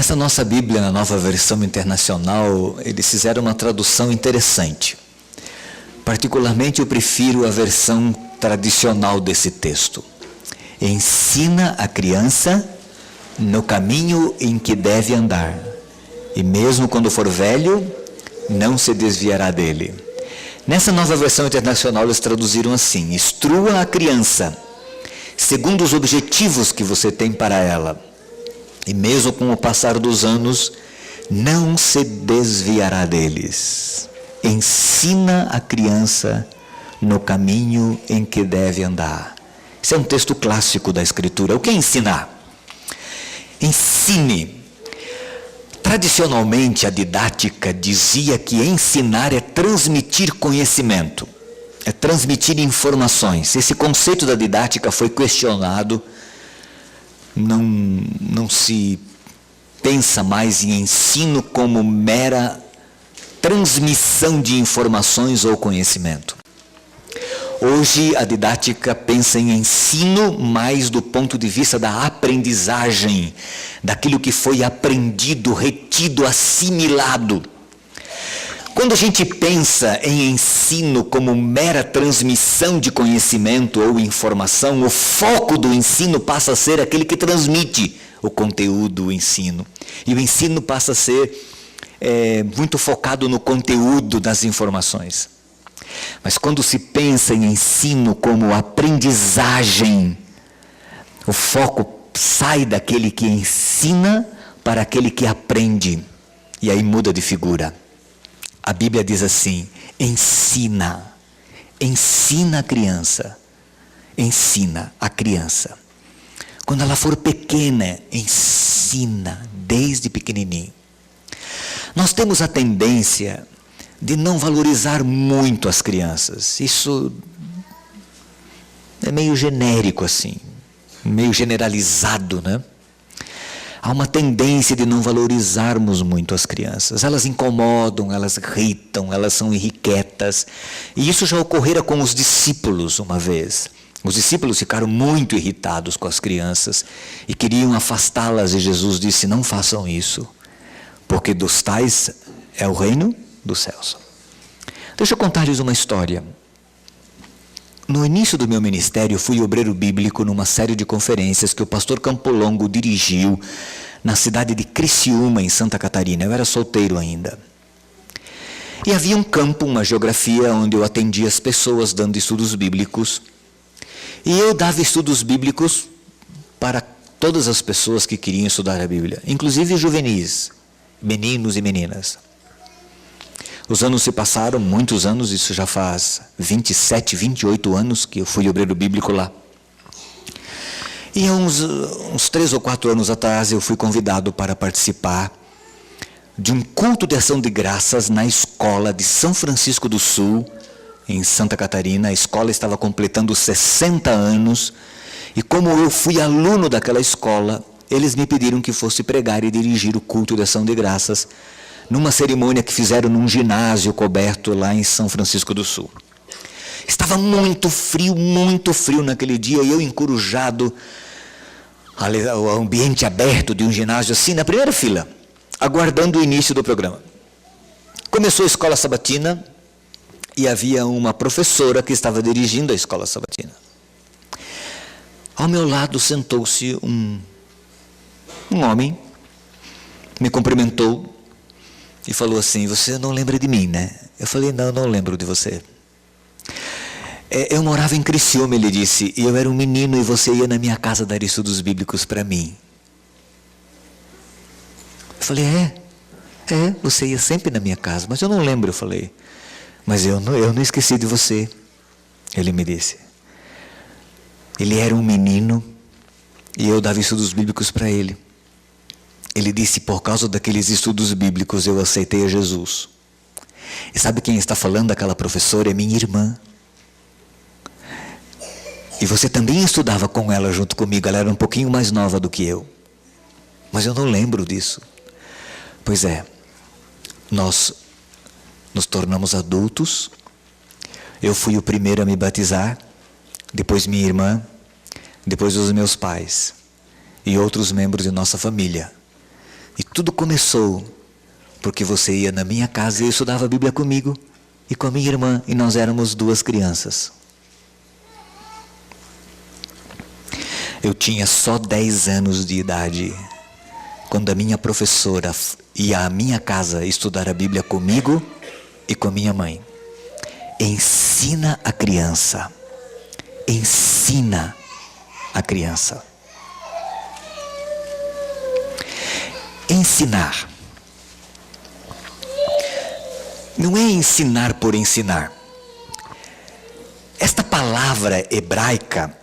Nessa nossa Bíblia, na Nova Versão Internacional, eles fizeram uma tradução interessante. Particularmente eu prefiro a versão tradicional desse texto. Ensina a criança no caminho em que deve andar, e mesmo quando for velho, não se desviará dele. Nessa Nova Versão Internacional eles traduziram assim: instrua a criança segundo os objetivos que você tem para ela, e mesmo com o passar dos anos, não se desviará deles. Ensina a criança no caminho em que deve andar. Esse é um texto clássico da Escritura. O que é ensinar? Ensine. Tradicionalmente, a didática dizia que ensinar é transmitir conhecimento, é transmitir informações. Esse conceito da didática foi questionado. Não se pensa mais em ensino como mera transmissão de informações ou conhecimento. Hoje a didática pensa em ensino mais do ponto de vista da aprendizagem, daquilo que foi aprendido, retido, assimilado. Quando a gente pensa em ensino como mera transmissão de conhecimento ou informação, o foco do ensino passa a ser aquele que transmite o conteúdo do ensino. E o ensino passa a ser muito focado no conteúdo das informações. Mas quando se pensa em ensino como aprendizagem, o foco sai daquele que ensina para aquele que aprende. E aí muda de figura. A Bíblia diz assim: ensina a criança, ensina a criança. Quando ela for pequena, ensina desde pequenininho. Nós temos a tendência de não valorizar muito as crianças. Isso é meio genérico assim, meio generalizado, né? Há uma tendência de não valorizarmos muito as crianças. Elas incomodam, elas irritam, elas são irrequietas. E isso já ocorrera com os discípulos uma vez. Os discípulos ficaram muito irritados com as crianças e queriam afastá-las, e Jesus disse: não façam isso, porque dos tais é o reino dos céus. Deixa eu contar-lhes uma história. No início do meu ministério, fui obreiro bíblico numa série de conferências que o pastor Campolongo dirigiu na cidade de Criciúma, em Santa Catarina. Eu era solteiro ainda. E havia um campo, uma geografia, onde eu atendia as pessoas dando estudos bíblicos. E eu dava estudos bíblicos para todas as pessoas que queriam estudar a Bíblia, inclusive juvenis, meninos e meninas. Os anos se passaram, muitos anos, isso já faz 27, 28 anos que eu fui obreiro bíblico lá. E há uns 3 ou 4 anos atrás eu fui convidado para participar de um culto de ação de graças na escola de São Francisco do Sul, em Santa Catarina. A escola estava completando 60 anos e como eu fui aluno daquela escola, eles me pediram que fosse pregar e dirigir o culto de ação de graças numa cerimônia que fizeram num ginásio coberto lá em São Francisco do Sul. Estava muito frio naquele dia, e eu encorujado, ao ambiente aberto de um ginásio assim, na primeira fila, aguardando o início do programa. Começou a escola sabatina, e havia uma professora que estava dirigindo a escola sabatina. Ao meu lado sentou-se um homem, me cumprimentou, e falou assim: você não lembra de mim, né? Eu falei: não lembro de você. Eu morava em Criciúma, ele disse, e eu era um menino e você ia na minha casa dar estudos bíblicos para mim. Eu falei: você ia sempre na minha casa, mas eu não lembro. Eu falei: mas eu não esqueci de você. Ele me disse. Ele era um menino e eu dava estudos bíblicos para ele. Ele disse: por causa daqueles estudos bíblicos eu aceitei a Jesus. E sabe quem está falando? Aquela professora é minha irmã. E você também estudava com ela junto comigo. Ela era um pouquinho mais nova do que eu. Mas eu não lembro disso. Pois é, nós nos tornamos adultos. Eu fui o primeiro a me batizar, depois minha irmã, depois os meus pais e outros membros de nossa família. E tudo começou porque você ia na minha casa e eu estudava a Bíblia comigo e com a minha irmã, e nós éramos 2 crianças. Eu tinha só 10 anos de idade quando a minha professora ia à minha casa estudar a Bíblia comigo e com a minha mãe. Ensina a criança. Ensina a criança. Ensinar. Não é ensinar por ensinar. Esta palavra hebraica,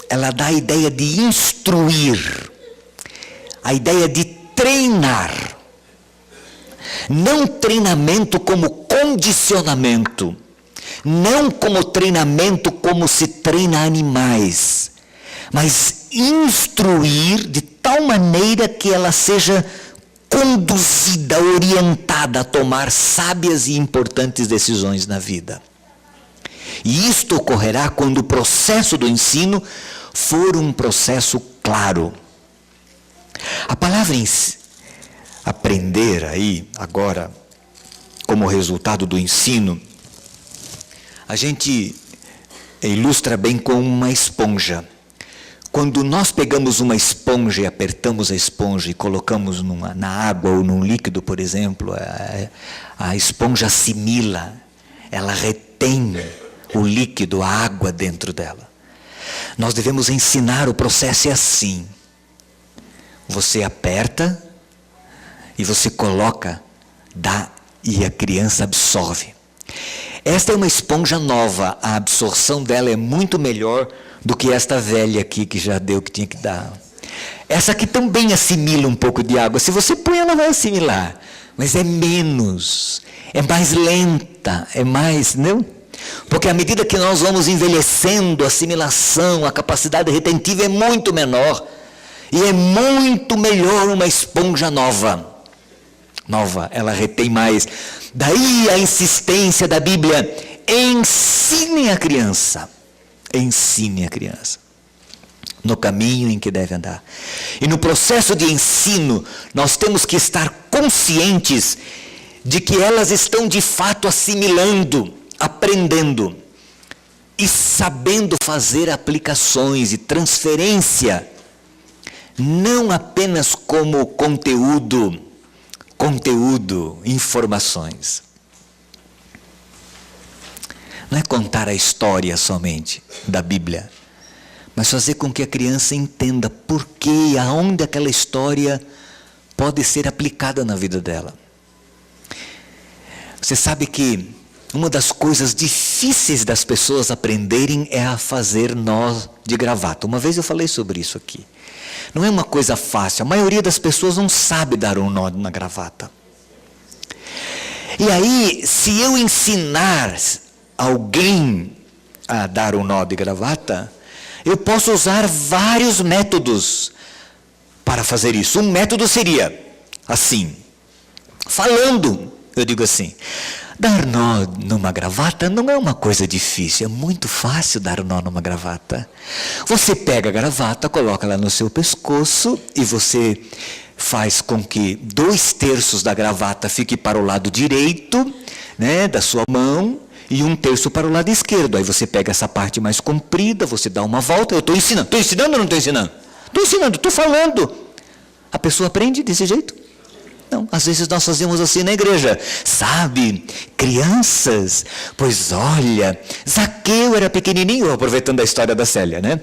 ela dá a ideia de instruir, a ideia de treinar. Não treinamento como condicionamento, não como treinamento como se treina animais, mas instruir de tal maneira que ela seja conduzida, orientada a tomar sábias e importantes decisões na vida. E isto ocorrerá quando o processo do ensino for um processo claro. A palavra aprender aí, agora, como resultado do ensino, a gente ilustra bem com uma esponja. Quando nós pegamos uma esponja e apertamos a esponja e colocamos na água ou num líquido, por exemplo, a esponja assimila, ela retém o líquido, a água dentro dela. Nós devemos ensinar, o processo é assim. Você aperta e você coloca, dá, e a criança absorve. Esta é uma esponja nova, a absorção dela é muito melhor do que esta velha aqui que já deu o que tinha que dar. Essa aqui também assimila um pouco de água. Se você põe, ela vai assimilar. Mas é menos, é mais lenta, é mais, não? Porque à medida que nós vamos envelhecendo, a assimilação, a capacidade retentiva é muito menor. E é muito melhor uma esponja nova. Nova, ela retém mais. Daí a insistência da Bíblia: ensine a criança. Ensine a criança no caminho em que deve andar. E no processo de ensino, nós temos que estar conscientes de que elas estão de fato assimilando, aprendendo e sabendo fazer aplicações e transferência, não apenas como conteúdo, informações. Não é contar a história somente da Bíblia, mas fazer com que a criança entenda por que e aonde aquela história pode ser aplicada na vida dela. Você sabe que uma das coisas difíceis das pessoas aprenderem é a fazer nó de gravata. Uma vez eu falei sobre isso aqui. Não é uma coisa fácil, a maioria das pessoas não sabe dar um nó na gravata. E aí, se eu ensinar alguém a dar um nó de gravata, eu posso usar vários métodos para fazer isso. Um método seria assim, falando, eu digo assim: dar nó numa gravata não é uma coisa difícil, é muito fácil dar um nó numa gravata. Você pega a gravata, coloca ela no seu pescoço e você faz com que 2/3 da gravata fique para o lado direito, né, da sua mão, e 1/3 para o lado esquerdo. Aí você pega essa parte mais comprida, você dá uma volta. Eu estou ensinando. Estou ensinando ou não estou ensinando? Estou ensinando, estou falando. A pessoa aprende desse jeito? Não, às vezes nós fazemos assim na igreja. Sabe, crianças, pois olha, Zaqueu era pequenininho, aproveitando a história da Célia, né?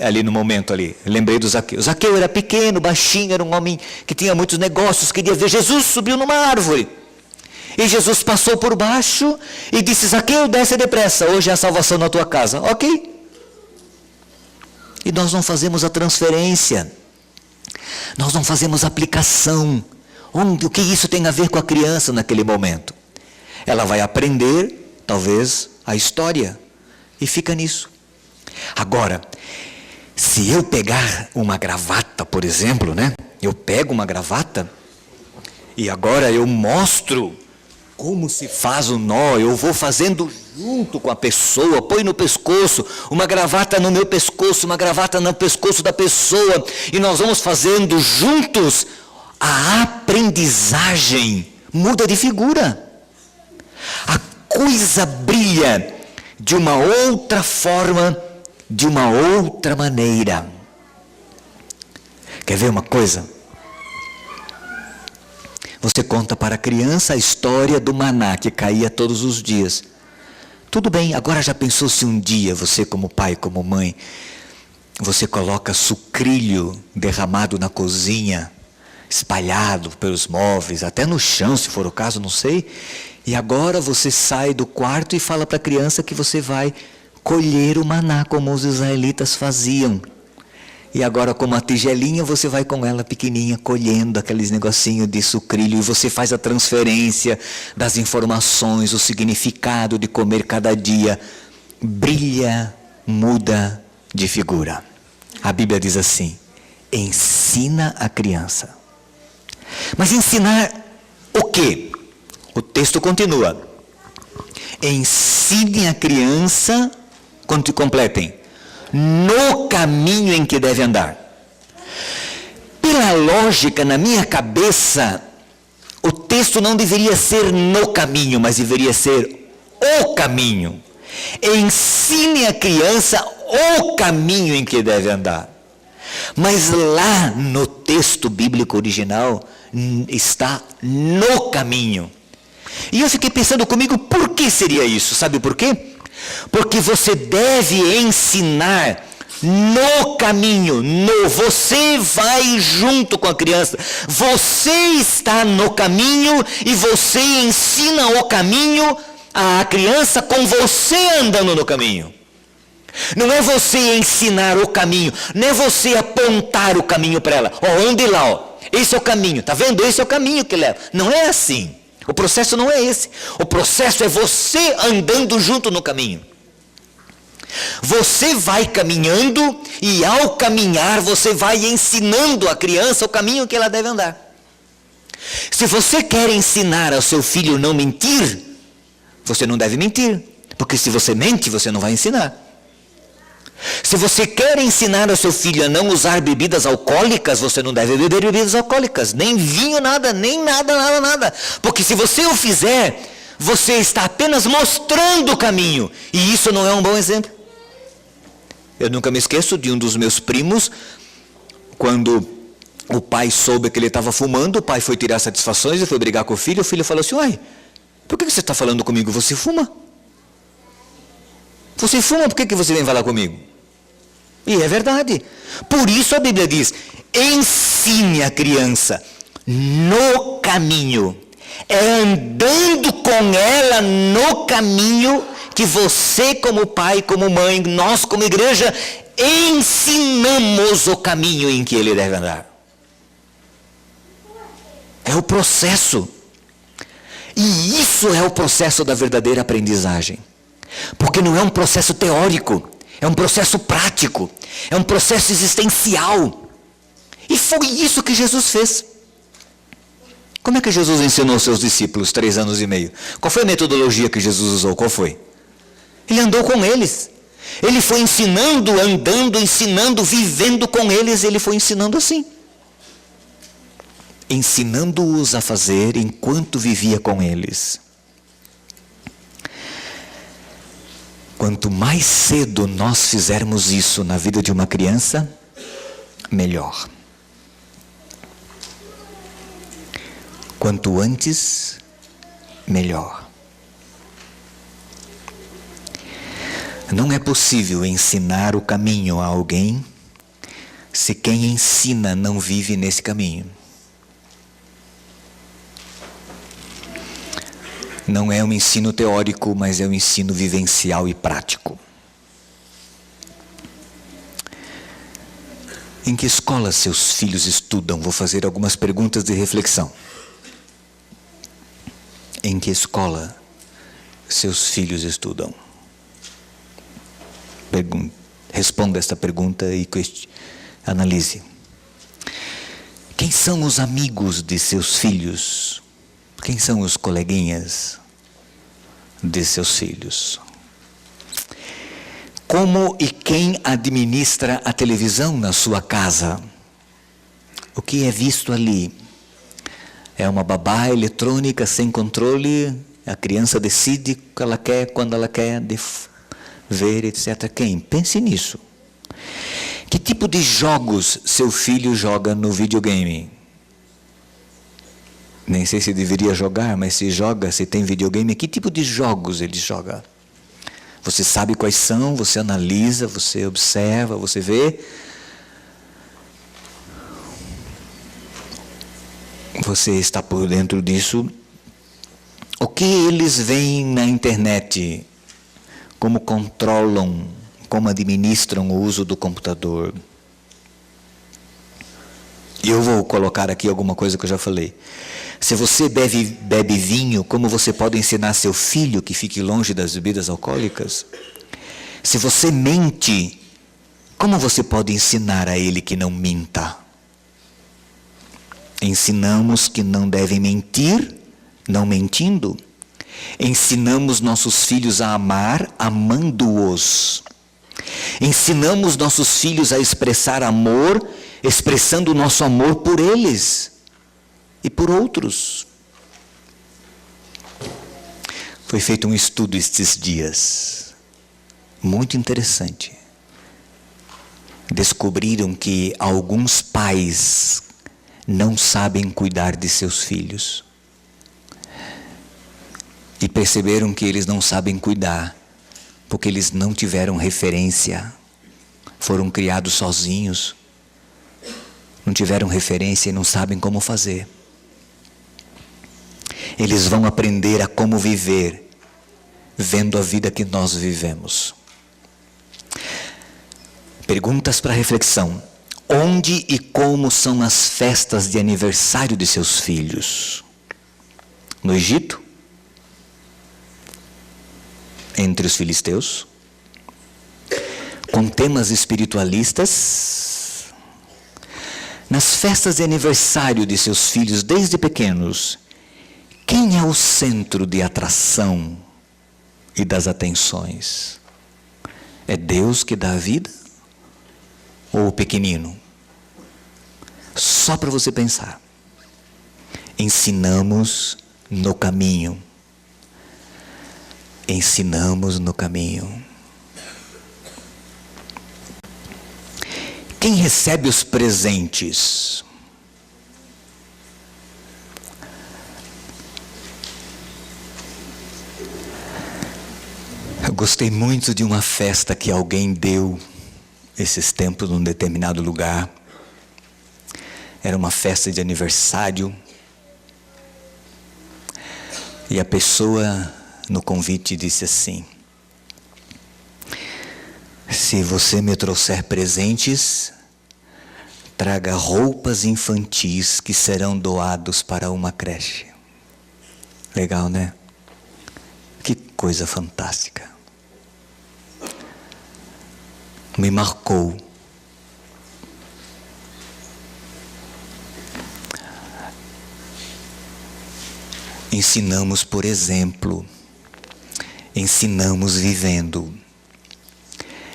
Ali no momento ali, lembrei do Zaqueu. Zaqueu era pequeno, baixinho, era um homem que tinha muitos negócios, queria ver Jesus, subiu numa árvore. E Jesus passou por baixo e disse: Zaqueu, desce depressa, hoje é a salvação na tua casa. Ok. E nós não fazemos a transferência, nós não fazemos a aplicação. O que isso tem a ver com a criança naquele momento? Ela vai aprender, talvez, a história, e fica nisso. Agora, se eu pegar uma gravata, por exemplo, né? Eu pego uma gravata e agora eu mostro como se faz o nó, eu vou fazendo junto com a pessoa, põe no pescoço, uma gravata no meu pescoço, uma gravata no pescoço da pessoa, e nós vamos fazendo juntos a aprendizagem muda de figura. A coisa brilha de uma outra forma, de uma outra maneira. Quer ver uma coisa? Você conta para a criança a história do maná que caía todos os dias. Tudo bem, agora já pensou se um dia você, como pai, como mãe, você coloca sucrilho derramado na cozinha, espalhado pelos móveis, até no chão, se for o caso, não sei. E agora você sai do quarto e fala para a criança que você vai colher o maná, como os israelitas faziam. E agora, com uma tigelinha, você vai com ela pequenininha, colhendo aqueles negocinhos de sucrilho, e você faz a transferência das informações, o significado de comer cada dia. Brilha, muda de figura. A Bíblia diz assim: ensina a criança. Mas ensinar o quê? O texto continua. Ensine a criança, quando completem, no caminho em que deve andar. Pela lógica, na minha cabeça, o texto não deveria ser no caminho, mas deveria ser o caminho. Ensine a criança o caminho em que deve andar. Mas lá no texto bíblico original está no caminho. E eu fiquei pensando comigo, por que seria isso? Sabe por quê? Porque você deve ensinar no caminho. Você vai junto com a criança. Você está no caminho e você ensina o caminho à criança com você andando no caminho. Não é você ensinar o caminho, não é você apontar o caminho para ela. Ó, ande lá, ó. Esse é o caminho, tá vendo? Esse é o caminho que leva. Não é assim. O processo não é esse. O processo é você andando junto no caminho. Você vai caminhando e ao caminhar você vai ensinando a criança o caminho que ela deve andar. Se você quer ensinar ao seu filho não mentir, você não deve mentir. Porque se você mente, você não vai ensinar. Se você quer ensinar ao seu filho a não usar bebidas alcoólicas, você não deve beber bebidas alcoólicas, nem vinho, nada, nem nada. Porque se você o fizer, você está apenas mostrando o caminho. E isso não é um bom exemplo. Eu nunca me esqueço de um dos meus primos, quando o pai soube que ele estava fumando, o pai foi tirar satisfações e foi brigar com o filho falou assim: uai, por que você está falando comigo? Você fuma? Você fuma, por que você vem falar comigo? E é verdade. Por isso a Bíblia diz: ensine a criança no caminho. É andando com ela no caminho que você, como pai, como mãe, nós como igreja, ensinamos o caminho em que ele deve andar. É o processo. E isso é o processo da verdadeira aprendizagem. Porque não é um processo teórico, é um processo prático, é um processo existencial. E foi isso que Jesus fez. Como é que Jesus ensinou seus discípulos 3 anos e meio? Qual foi a metodologia que Jesus usou? Qual foi? Ele andou com eles. Ele foi ensinando, andando, ensinando, vivendo com eles. Ele foi ensinando assim. Ensinando-os a fazer enquanto vivia com eles. Quanto mais cedo nós fizermos isso na vida de uma criança, melhor. Quanto antes, melhor. Não é possível ensinar o caminho a alguém se quem ensina não vive nesse caminho. Não é um ensino teórico, mas é um ensino vivencial e prático. Em que escola seus filhos estudam? Vou fazer algumas perguntas de reflexão. Em que escola seus filhos estudam? Responda esta pergunta e analise. Quem são os amigos de seus filhos? Quem são os coleguinhas de seus filhos? Como e quem administra a televisão na sua casa? O que é visto ali? É uma babá eletrônica sem controle, a criança decide o que ela quer, quando ela quer ver, etc. Quem? Pense nisso. Que tipo de jogos seu filho joga no videogame? Nem sei se deveria jogar, mas se joga, se tem videogame, que tipo de jogos ele joga? Você sabe quais são, você analisa, você observa, você vê. Você está por dentro disso. O que eles veem na internet? Como controlam, como administram o uso do computador? E eu vou colocar aqui alguma coisa que eu já falei. Se você bebe vinho, como você pode ensinar seu filho que fique longe das bebidas alcoólicas? Se você mente, como você pode ensinar a ele que não minta? Ensinamos que não devem mentir, não mentindo. Ensinamos nossos filhos a amar, amando-os. Ensinamos nossos filhos a expressar amor, expressando o nosso amor por eles e por outros. Foi feito um estudo estes dias, muito interessante. Descobriram que alguns pais não sabem cuidar de seus filhos. E perceberam que eles não sabem cuidar, porque eles não tiveram referência, foram criados sozinhos, não tiveram referência e não sabem como fazer. Eles vão aprender a como viver, vendo a vida que nós vivemos. Perguntas para reflexão. Onde e como são as festas de aniversário de seus filhos? No Egito? Entre os filisteus? Com temas espiritualistas? Nas festas de aniversário de seus filhos desde pequenos, quem é o centro de atração e das atenções? É Deus que dá a vida? Ou o pequenino? Só para você pensar. Ensinamos no caminho. Ensinamos no caminho. Quem recebe os presentes? Eu gostei muito de uma festa que alguém deu esses tempos num determinado lugar. Era uma festa de aniversário. E a pessoa no convite disse assim: se você me trouxer presentes, traga roupas infantis que serão doados para uma creche. Legal, né? Que coisa fantástica. Me marcou. Ensinamos por exemplo, ensinamos vivendo.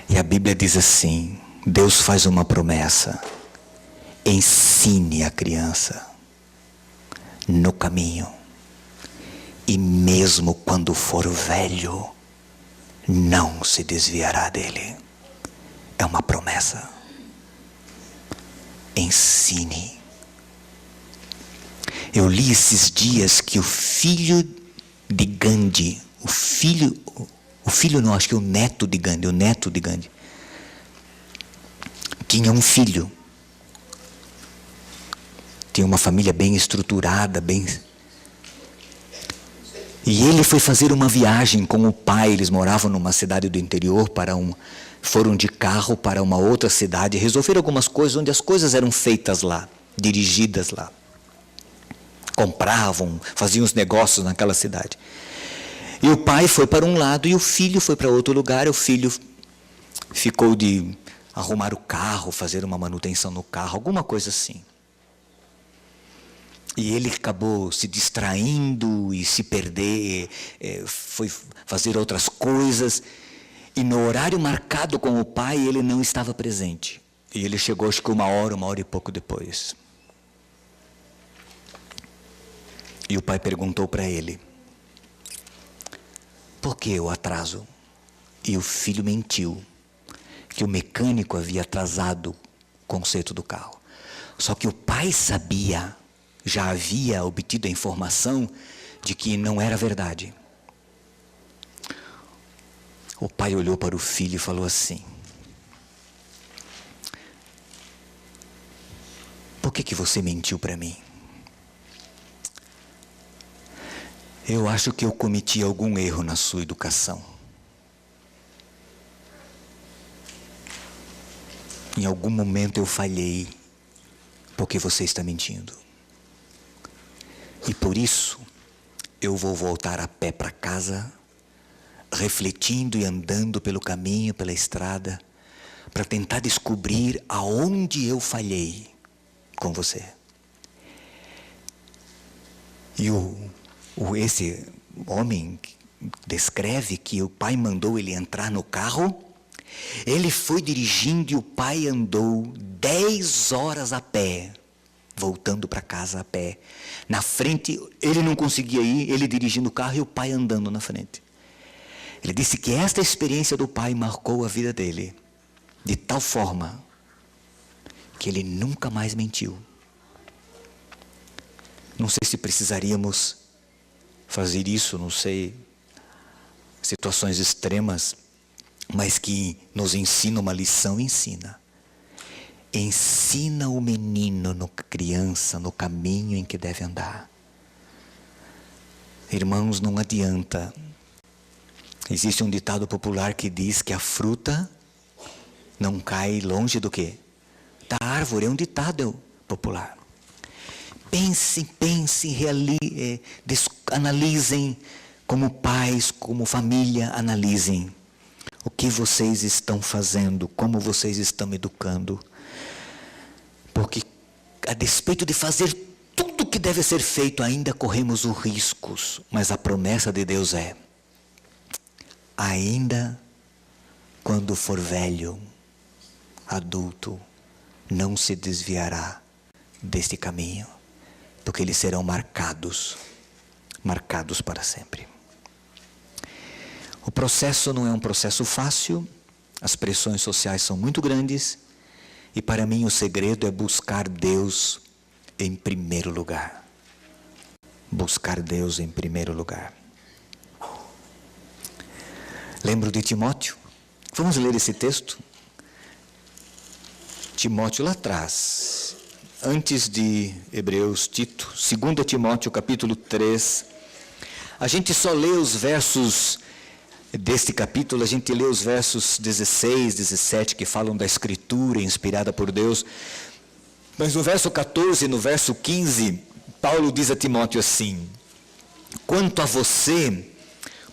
E a Bíblia diz assim, Deus faz uma promessa: ensine a criança no caminho, e mesmo quando for velho, não se desviará dele. É uma promessa. Ensine. Eu li esses dias que o filho de Gandhi, o filho não, acho que o neto de Gandhi, tinha um filho. Tinha uma família bem estruturada, E ele foi fazer uma viagem com o pai. Eles moravam numa cidade do interior, foram de carro para uma outra cidade, resolveram algumas coisas onde as coisas eram feitas lá, dirigidas lá. Compravam, faziam os negócios naquela cidade. E o pai foi para um lado e o filho foi para outro lugar. O filho ficou de arrumar o carro, fazer uma manutenção no carro, alguma coisa assim. E ele acabou se distraindo e se perder, foi fazer outras coisas. E no horário marcado com o pai, ele não estava presente. E ele chegou, acho que uma hora e pouco depois. E o pai perguntou para ele: por que o atraso? E o filho mentiu, que o mecânico havia atrasado o conserto do carro. Só que o pai sabia, já havia obtido a informação de que não era verdade. O pai olhou para o filho e falou assim: por que você mentiu para mim? Eu acho que eu cometi algum erro na sua educação. Em algum momento eu falhei, porque você está mentindo. E por isso, eu vou voltar a pé para casa, refletindo e andando pelo caminho, pela estrada, para tentar descobrir aonde eu falhei com você. E esse homem descreve que o pai mandou ele entrar no carro. Ele foi dirigindo e o pai andou 10 horas a pé, voltando para casa a pé. Na frente, ele não conseguia ir, ele dirigindo o carro e o pai andando na frente. Ele disse que esta experiência do pai marcou a vida dele, de tal forma que ele nunca mais mentiu. Não sei se precisaríamos fazer isso, não sei, situações extremas, mas que nos ensina uma lição, ensina. Ensina o menino, criança, no caminho em que deve andar. Irmãos, não adianta. Existe um ditado popular que diz que a fruta não cai longe do quê? Da árvore. É um ditado popular. Pensem, analisem como pais, como família, analisem o que vocês estão fazendo, como vocês estão educando. Porque a despeito de fazer tudo o que deve ser feito, ainda corremos os riscos. Mas a promessa de Deus é: ainda quando for velho, adulto, não se desviará deste caminho, porque eles serão marcados para sempre. O processo não é um processo fácil, as pressões sociais são muito grandes, e para mim o segredo é buscar Deus em primeiro lugar. Buscar Deus em primeiro lugar. Lembro de Timóteo? Vamos ler esse texto? Timóteo lá atrás, antes de Hebreus, Tito, 2 Timóteo capítulo 3, a gente só lê os versos deste capítulo, a gente lê os versos 16, 17, que falam da escritura inspirada por Deus, mas no verso 14 e no verso 15, Paulo diz a Timóteo assim: quanto a você,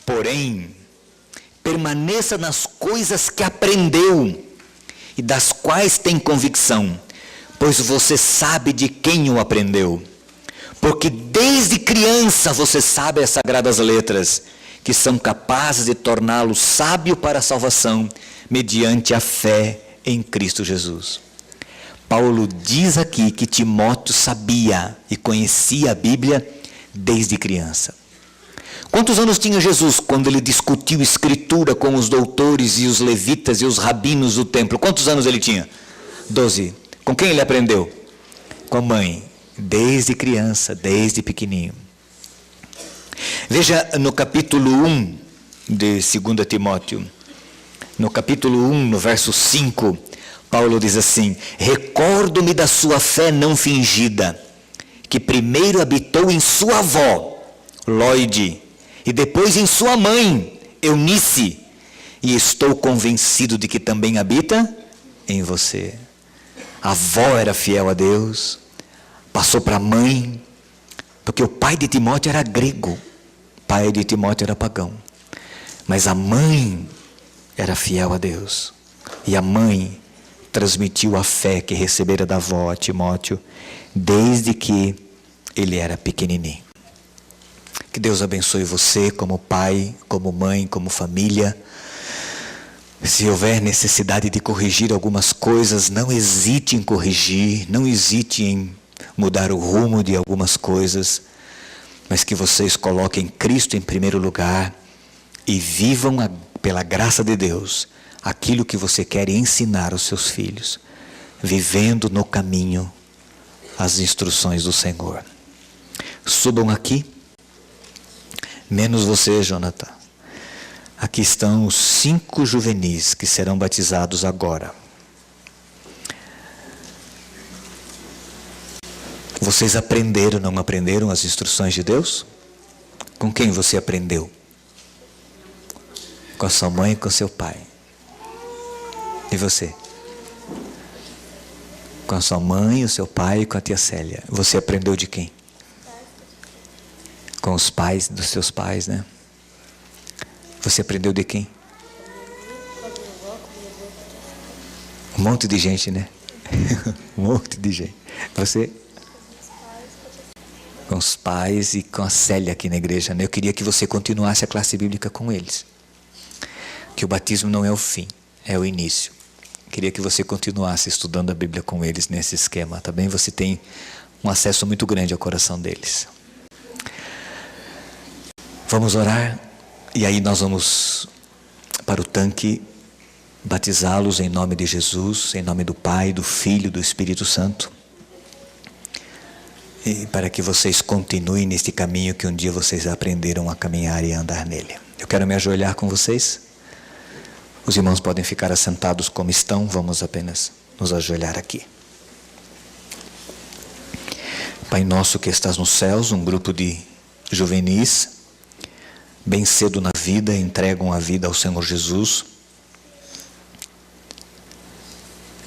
porém, permaneça nas coisas que aprendeu e das quais tem convicção, pois você sabe de quem o aprendeu. Porque desde criança você sabe as sagradas letras, que são capazes de torná-lo sábio para a salvação, mediante a fé em Cristo Jesus. Paulo diz aqui que Timóteo sabia e conhecia a Bíblia desde criança. Quantos anos tinha Jesus quando ele discutiu escritura com os doutores e os levitas e os rabinos do templo? Quantos anos ele tinha? 12. Com quem ele aprendeu? Com a mãe. Desde criança, desde pequenininho. Veja no capítulo 1 de 2 Timóteo. No capítulo 1, no verso 5, Paulo diz assim: recordo-me da sua fé não fingida, que primeiro habitou em sua avó, Lóide, e depois em sua mãe, Eunice, e estou convencido de que também habita em você. A avó era fiel a Deus, passou para a mãe, porque o pai de Timóteo era grego, o pai de Timóteo era pagão, mas a mãe era fiel a Deus, e a mãe transmitiu a fé que recebera da avó a Timóteo, desde que ele era pequenininho. Que Deus abençoe você como pai, como mãe, como família. Se houver necessidade de corrigir algumas coisas, não hesite em corrigir, não hesite em mudar o rumo de algumas coisas, mas que vocês coloquem Cristo em primeiro lugar e vivam pela graça de Deus aquilo que você quer ensinar aos seus filhos, vivendo no caminho as instruções do Senhor. Subam aqui, menos você, Jonathan. Aqui estão os 5 juvenis que serão batizados agora. Vocês aprenderam, não aprenderam as instruções de Deus? Com quem você aprendeu? Com a sua mãe e com seu pai. E você? Com a sua mãe, o seu pai e com a tia Célia. Você aprendeu de quem? Com os pais dos seus pais, né? Você aprendeu de quem? Um monte de gente, né? Um monte de gente. Você? Com os pais e com a Célia aqui na igreja, né? Eu queria que você continuasse a classe bíblica com eles. Que o batismo não é o fim, é o início. Queria que você continuasse estudando a Bíblia com eles nesse esquema, tá bem? Você tem um acesso muito grande ao coração deles. Vamos orar e aí nós vamos para o tanque batizá-los em nome de Jesus, em nome do Pai, do Filho e do Espírito Santo. E para que vocês continuem neste caminho que um dia vocês aprenderam a caminhar e a andar nele. Eu quero me ajoelhar com vocês. Os irmãos podem ficar assentados como estão, vamos apenas nos ajoelhar aqui. Pai nosso que estás nos céus, um grupo de juvenis, bem cedo na vida, entregam a vida ao Senhor Jesus.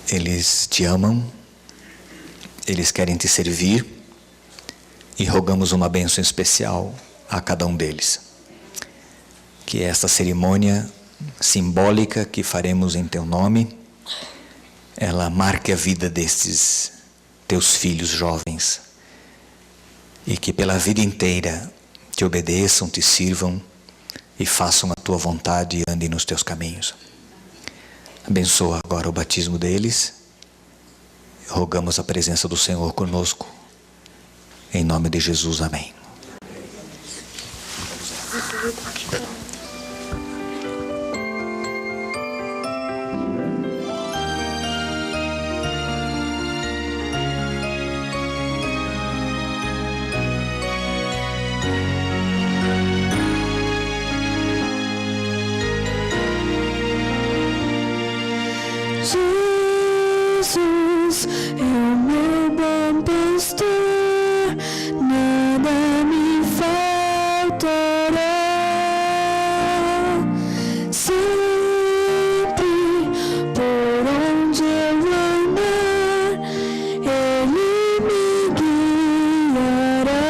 Eles te amam, eles querem te servir e rogamos uma bênção especial a cada um deles. Que esta cerimônia simbólica que faremos em teu nome, ela marque a vida destes teus filhos jovens e que pela vida inteira te obedeçam, te sirvam e façam a tua vontade e andem nos teus caminhos. Abençoa agora o batismo deles. Rogamos a presença do Senhor conosco. Em nome de Jesus, amém. Jesus é o meu bom pastor, nada me faltará. Sempre por onde eu andar, Ele me guiará.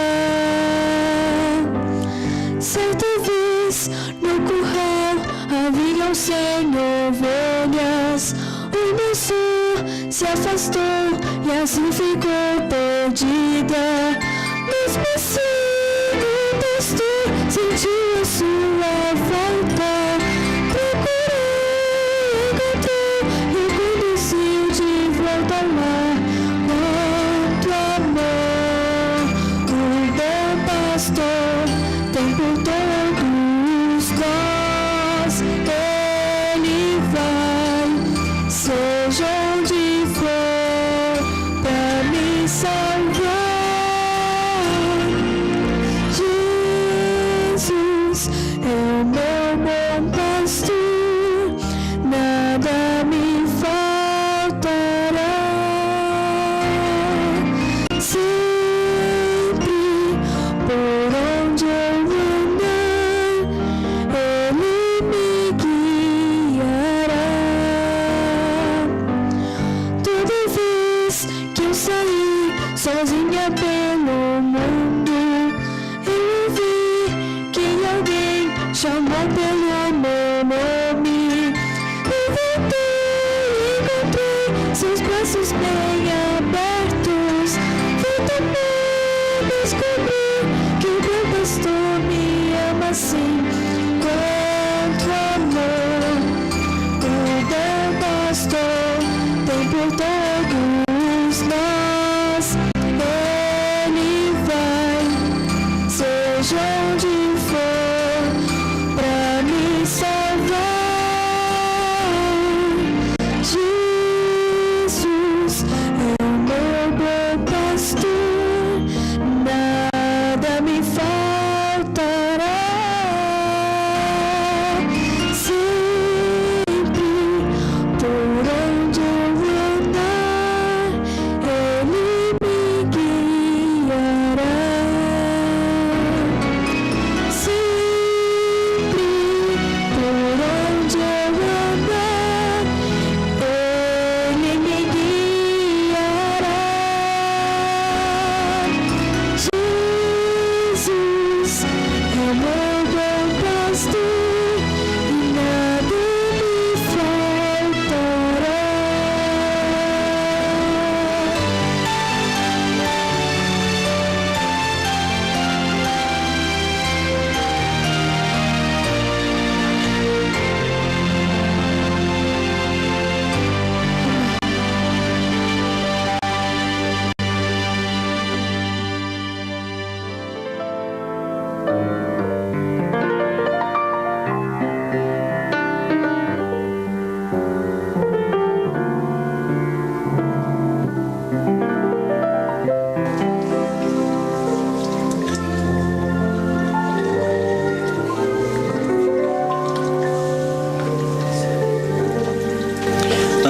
Certa vez no curral haviam 100 ovelhas. O pastor se afastou e assim ficou perdida. Mesmo assim o pastor sentiu a sua falta. Procurou, encontrou e conduziu de volta lá. Quanto amor o bom pastor tem por todos nós. Ele vai, seja onde for, pra me salvar. Jesus é o meu bom pastor, nada me faltará. Sempre por onde eu andar, Ele me guiará. Toda vez que eu saí sozinha pelo mundo, eu ouvi que alguém chamou pelo meu nome. Eu voltei e encontrei seus braços bem abertos. Eu também descobri que o bom pastor me ama assim. Quanto amor o bom pastor tem por todos nós. Ele vai,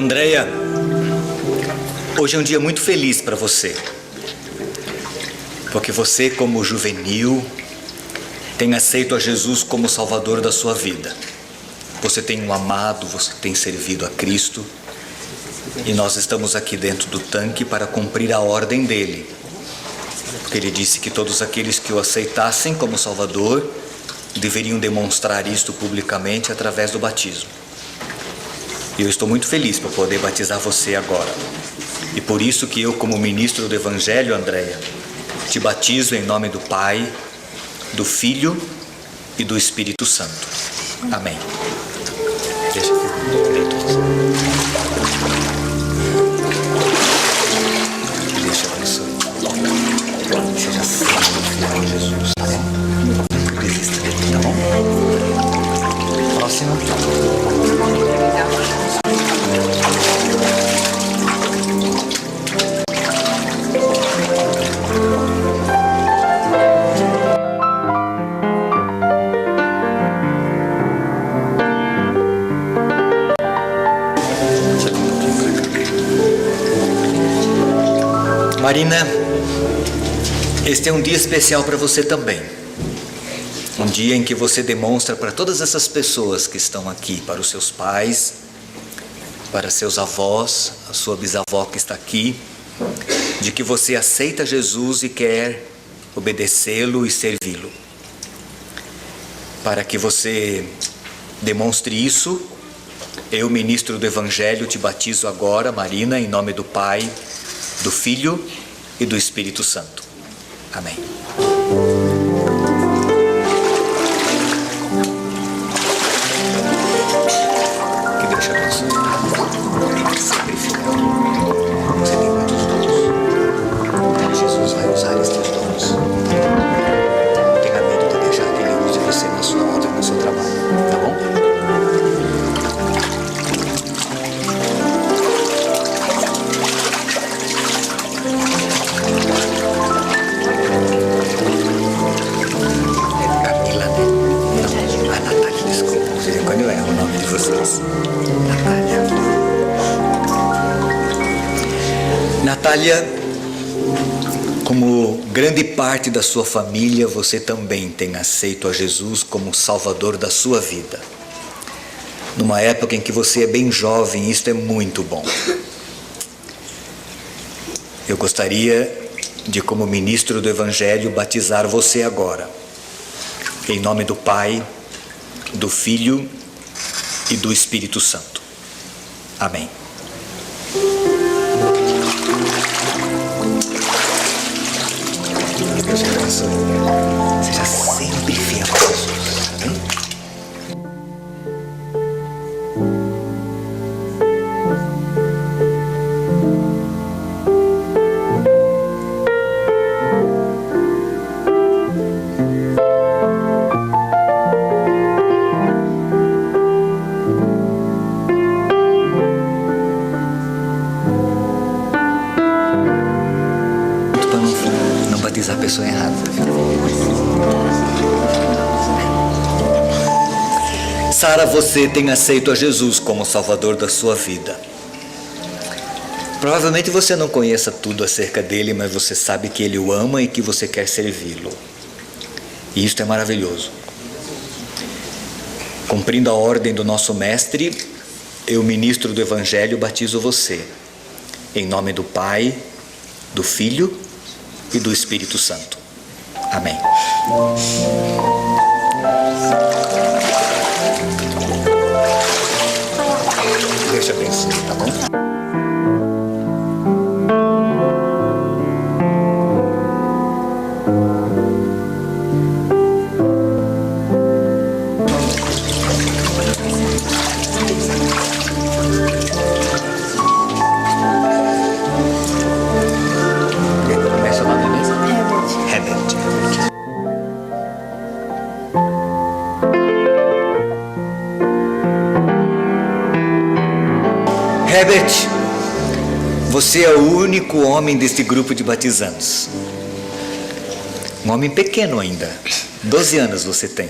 Andréia, hoje é um dia muito feliz para você. Porque você, como juvenil, tem aceito a Jesus como Salvador da sua vida. Você tem o amado, você tem servido a Cristo. E nós estamos aqui dentro do tanque para cumprir a ordem dele. Porque ele disse que todos aqueles que o aceitassem como Salvador deveriam demonstrar isto publicamente através do batismo. E eu estou muito feliz por poder batizar você agora. E por isso que eu, como ministro do Evangelho, Andréia, te batizo em nome do Pai, do Filho e do Espírito Santo. Amém. Deixa eu Deixa eu abençoe. Seja sempre fiel a Jesus, tá bom? Não desista dele, tá bom? Próximo. Marina, este é um dia especial para você também. Um dia em que você demonstra para todas essas pessoas que estão aqui, para os seus pais, para seus avós, a sua bisavó que está aqui, de que você aceita Jesus e quer obedecê-lo e servi-lo. Para que você demonstre isso, eu, ministro do Evangelho, te batizo agora, Marina, em nome do Pai, do Filho e do Espírito Santo. Amém. Que Deus te abençoe. Sempre fiel. Você tem muitos dons. Jesus vai usar estes dons. Não tenha medo de deixar que Ele use você na sua obra, no seu trabalho. Tá bom? Natália, como grande parte da sua família, você também tem aceito a Jesus como Salvador da sua vida. Numa época em que você é bem jovem, isto é muito bom. Eu gostaria de, como ministro do Evangelho, batizar você agora. Em nome do Pai, do Filho e do Espírito Santo. Amém. Que Deus te abençoe. Seja sempre fiel a Jesus. Amém? A pessoa errada. Sara, você tem aceito a Jesus como Salvador da sua vida. Provavelmente você não conheça tudo acerca dele, mas você sabe que ele o ama e que você quer servi-lo. E isto é maravilhoso. Cumprindo a ordem do nosso mestre, eu, ministro do Evangelho, batizo você. Em nome do Pai, do Filho e do Espírito Santo. Amém. Deus te abençoe, tá bom? Herbert, você é o único homem deste grupo de batizandos. Um homem pequeno ainda. 12 anos você tem.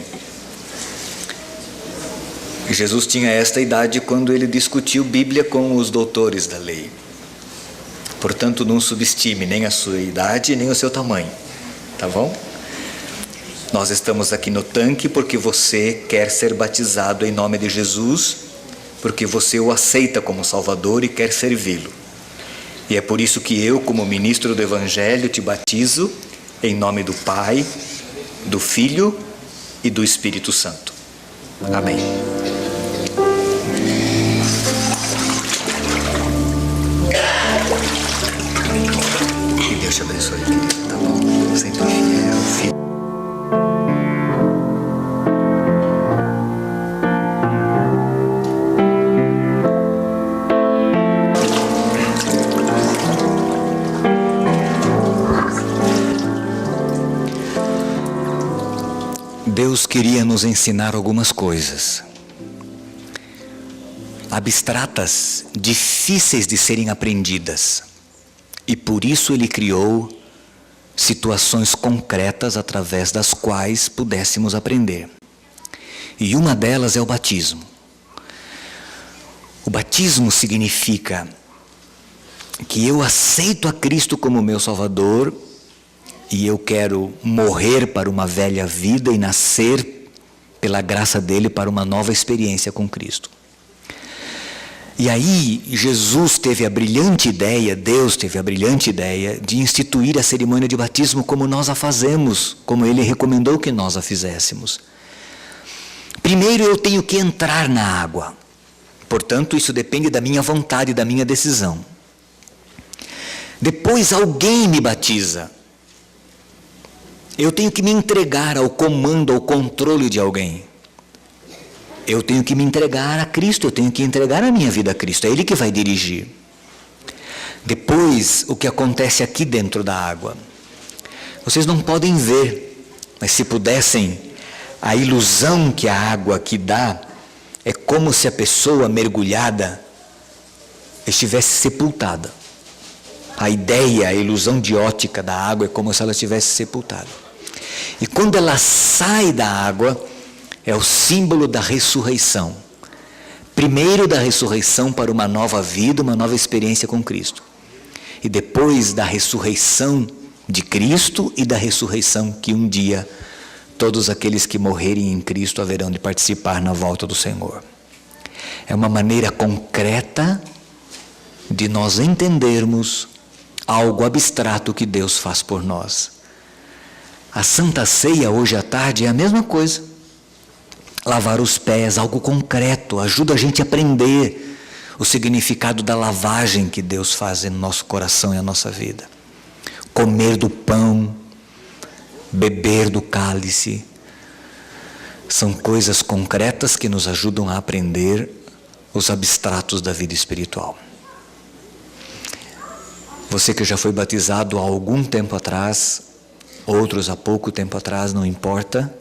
Jesus tinha esta idade quando ele discutiu Bíblia com os doutores da lei. Portanto, não subestime nem a sua idade, nem o seu tamanho. Tá bom? Nós estamos aqui no tanque porque você quer ser batizado em nome de Jesus, porque você o aceita como Salvador e quer servi-lo. E é por isso que eu, como ministro do Evangelho, te batizo em nome do Pai, do Filho e do Espírito Santo. Amém. Que Deus te abençoe, querido. Tá bom? Sempre fiel, filho. Deus queria nos ensinar algumas coisas abstratas, difíceis de serem aprendidas, e por isso Ele criou situações concretas através das quais pudéssemos aprender. E uma delas é o batismo. O batismo significa que eu aceito a Cristo como meu Salvador e eu quero morrer para uma velha vida e nascer pela graça dele para uma nova experiência com Cristo. E aí Jesus teve a brilhante ideia, Deus teve a brilhante ideia de instituir a cerimônia de batismo como nós a fazemos, como ele recomendou que nós a fizéssemos. Primeiro eu tenho que entrar na água, portanto isso depende da minha vontade, da minha decisão. Depois alguém me batiza. Eu tenho que me entregar ao comando, ao controle de alguém. Eu tenho que me entregar a Cristo, eu tenho que entregar a minha vida a Cristo, é Ele que vai dirigir. Depois, o que acontece aqui dentro da água? Vocês não podem ver, mas se pudessem, a ilusão que a água aqui dá é como se a pessoa mergulhada estivesse sepultada. A ideia, a ilusão de ótica da água é como se ela estivesse sepultada. E quando ela sai da água, é o símbolo da ressurreição. Primeiro da ressurreição para uma nova vida, uma nova experiência com Cristo. E depois da ressurreição de Cristo e da ressurreição que um dia todos aqueles que morrerem em Cristo haverão de participar na volta do Senhor. É uma maneira concreta de nós entendermos algo abstrato que Deus faz por nós. A Santa Ceia hoje à tarde é a mesma coisa. Lavar os pés, algo concreto, ajuda a gente a aprender o significado da lavagem que Deus faz no nosso coração e na nossa vida. Comer do pão, beber do cálice, são coisas concretas que nos ajudam a aprender os abstratos da vida espiritual. Você que já foi batizado há algum tempo atrás, outros há pouco tempo atrás, não importa.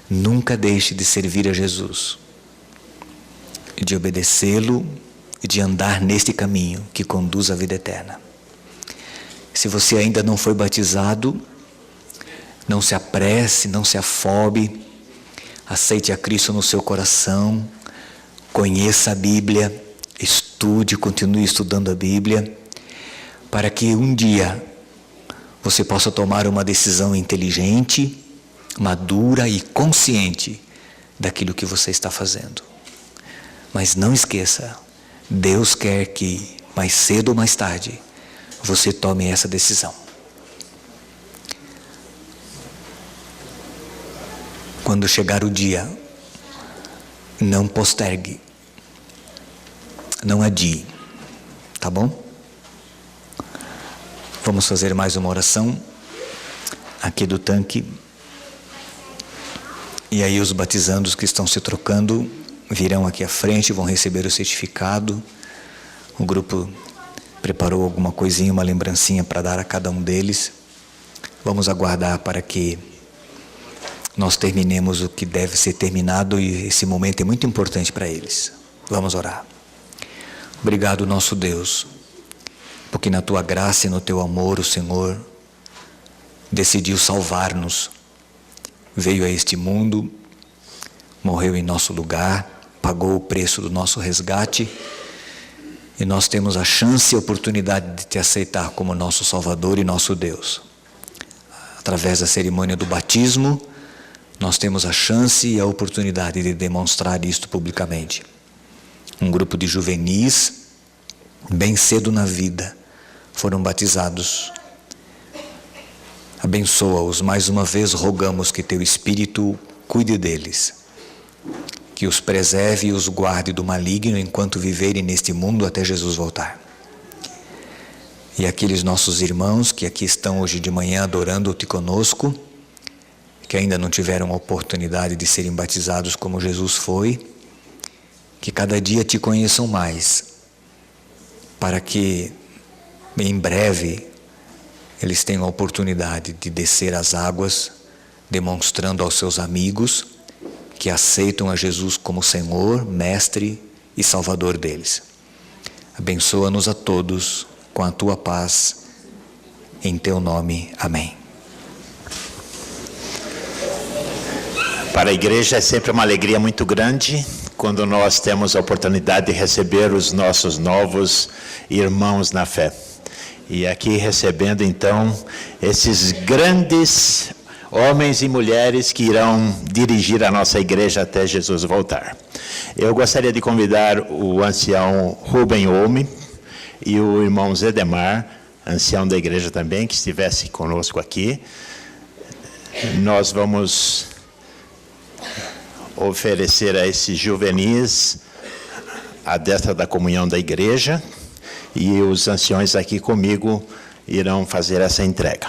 Nunca deixe de servir a Jesus, de obedecê-lo e de andar neste caminho que conduz à vida eterna. Se você ainda não foi batizado, não se apresse, não se afobe, aceite a Cristo no seu coração, conheça a Bíblia, estude, continue estudando a Bíblia, para que um dia você possa tomar uma decisão inteligente, madura e consciente daquilo que você está fazendo. Mas não esqueça, Deus quer que mais cedo ou mais tarde você tome essa decisão. Quando chegar o dia, não postergue, não adie, tá bom? Vamos fazer mais uma oração aqui do tanque. E aí os batizandos que estão se trocando virão aqui à frente, vão receber o certificado. O grupo preparou alguma coisinha, uma lembrancinha para dar a cada um deles. Vamos aguardar para que nós terminemos o que deve ser terminado e esse momento é muito importante para eles. Vamos orar. Obrigado, nosso Deus, porque na Tua graça e no Teu amor o Senhor decidiu salvar-nos. Veio a este mundo morreu em nosso lugar, pagou o preço do nosso resgate, e nós temos a chance e a oportunidade de te aceitar como nosso Salvador e nosso Deus. Através da cerimônia do batismo, nós temos a chance e a oportunidade de demonstrar isto publicamente. Um grupo de juvenis, bem cedo na vida, foram batizados. Abençoa-os. Mais uma vez rogamos que teu Espírito cuide deles, que os preserve e os guarde do maligno enquanto viverem neste mundo até Jesus voltar. E aqueles nossos irmãos que aqui estão hoje de manhã adorando-te conosco, que ainda não tiveram a oportunidade de serem batizados como Jesus foi, que cada dia te conheçam mais, para que em breve eles tenham a oportunidade de descer as águas, demonstrando aos seus amigos que aceitam a Jesus como Senhor, Mestre e Salvador deles. Abençoa-nos a todos com a tua paz, em teu nome. Amém. Para a igreja é sempre uma alegria muito grande quando nós temos a oportunidade de receber os nossos novos irmãos na fé. E aqui recebendo então esses grandes homens e mulheres que irão dirigir a nossa igreja até Jesus voltar. Eu gostaria de convidar o ancião Rubem Olme e o irmão Zedemar, ancião da igreja também, que estivesse conosco aqui. Nós vamos oferecer a esses juvenis a destra da comunhão da igreja, e os anciões aqui comigo irão fazer essa entrega.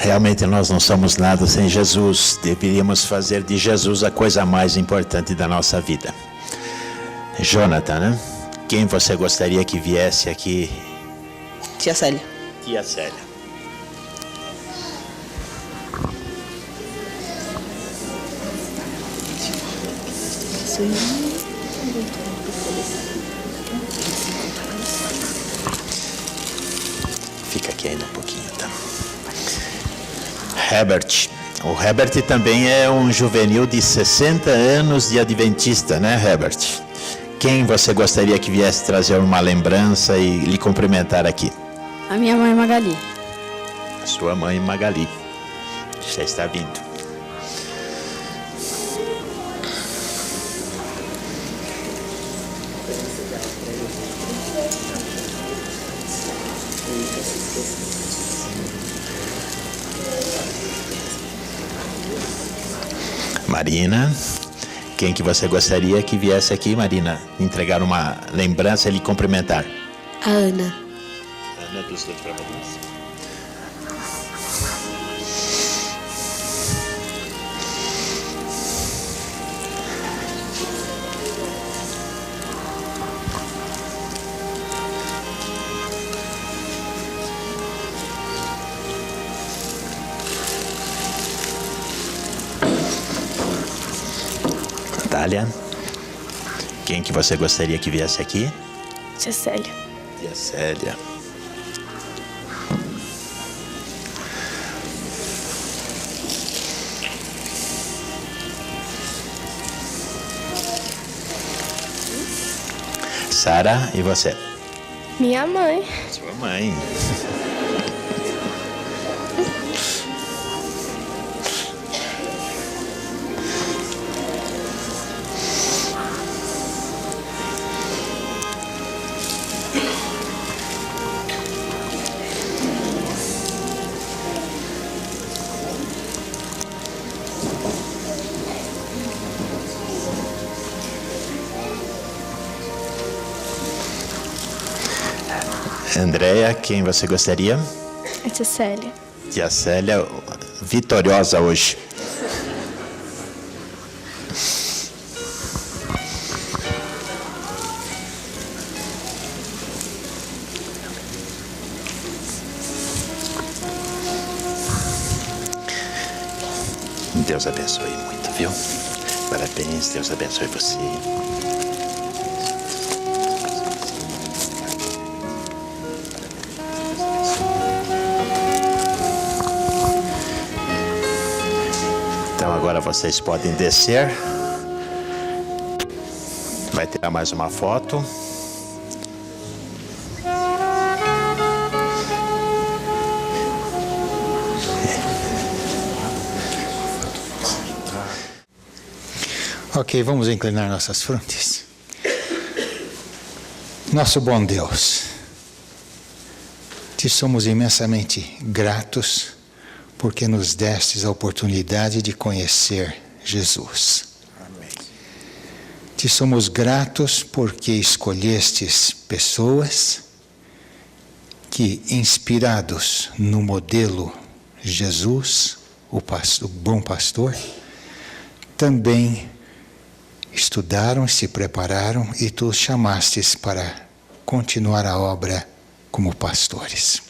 Realmente nós não somos nada sem Jesus. Deveríamos fazer de Jesus a coisa mais importante da nossa vida. Jonathan, né? Quem você gostaria que viesse aqui? Tia Célia. Tia Célia. Fica aqui ainda um pouquinho, tá? Herbert. O Herbert também é um juvenil de 60 anos de adventista, né, Herbert? Quem você gostaria que viesse trazer uma lembrança e lhe cumprimentar aqui? A minha mãe Magali. A sua mãe Magali. Já está vindo. Marina, quem que você gostaria que viesse aqui, Marina, entregar uma lembrança e lhe cumprimentar? A Ana. Ana dos dois trabalhadores. Natália, quem que você gostaria que viesse aqui? Tia Célia. Tia Célia. Sara, e você? Minha mãe. Sua mãe. Andréia, quem você gostaria? A tia Célia. Tia Célia, vitoriosa hoje. Deus abençoe muito, viu? Parabéns, Deus abençoe você. Então agora vocês podem descer. Vai tirar mais uma foto. Ok, vamos inclinar nossas frontes. Nosso bom Deus, te somos imensamente gratos porque nos destes a oportunidade de conhecer Jesus. Amém. Te somos gratos porque escolhestes pessoas que, inspirados no modelo Jesus, o bom pastor, também estudaram, se prepararam e tu os chamastes para continuar a obra como pastores.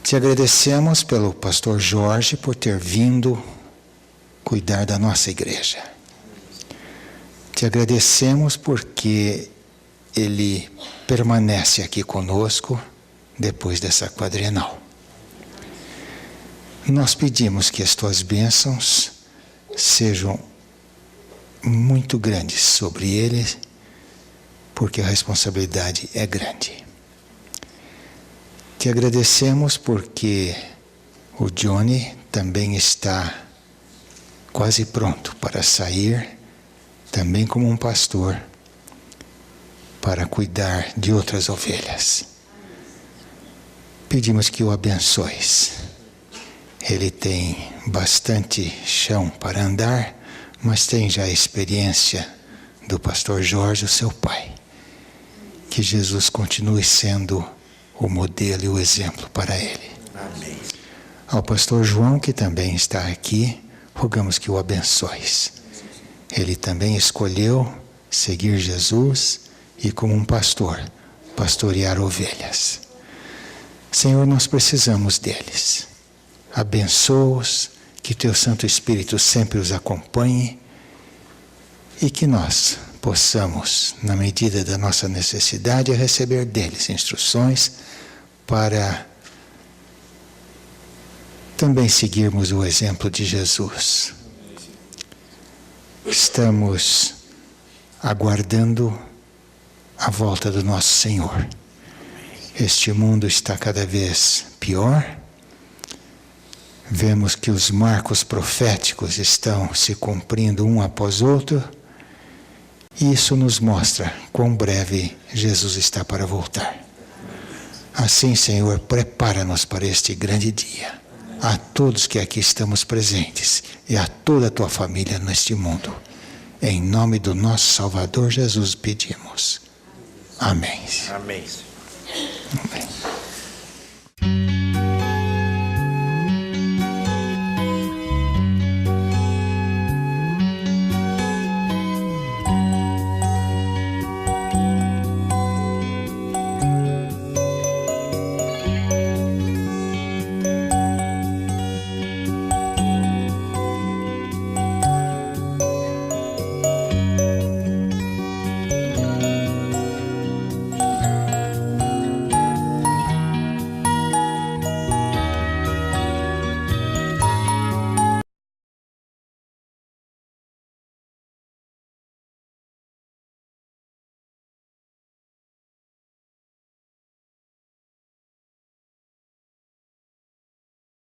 Te agradecemos pelo pastor Jorge por ter vindo cuidar da nossa igreja. Te agradecemos porque ele permanece aqui conosco depois dessa quadrienal. Nós pedimos que as tuas bênçãos sejam muito grandes sobre ele, porque a responsabilidade é grande. Te agradecemos porque o Johnny também está quase pronto para sair, também como um pastor, para cuidar de outras ovelhas. Pedimos que o abençoes. Ele tem bastante chão para andar, mas tem já a experiência do pastor Jorge, o seu pai. Que Jesus continue sendo o modelo e o exemplo para ele. Amém. Ao pastor João, que também está aqui, rogamos que o abençoes. Ele também escolheu seguir Jesus e, como um pastor, pastorear ovelhas. Senhor, nós precisamos deles. Abençoa-os, que teu Santo Espírito sempre os acompanhe e que nós possamos, na medida da nossa necessidade, receber deles instruções para também seguirmos o exemplo de Jesus. Estamos aguardando a volta do nosso Senhor. Este mundo está cada vez pior. Vemos que os marcos proféticos estão se cumprindo um após outro. E isso nos mostra quão breve Jesus está para voltar. Assim, Senhor, prepara-nos para este grande dia. A todos que aqui estamos presentes e a toda a tua família neste mundo. Em nome do nosso Salvador Jesus pedimos. Amém. Amém. Amém.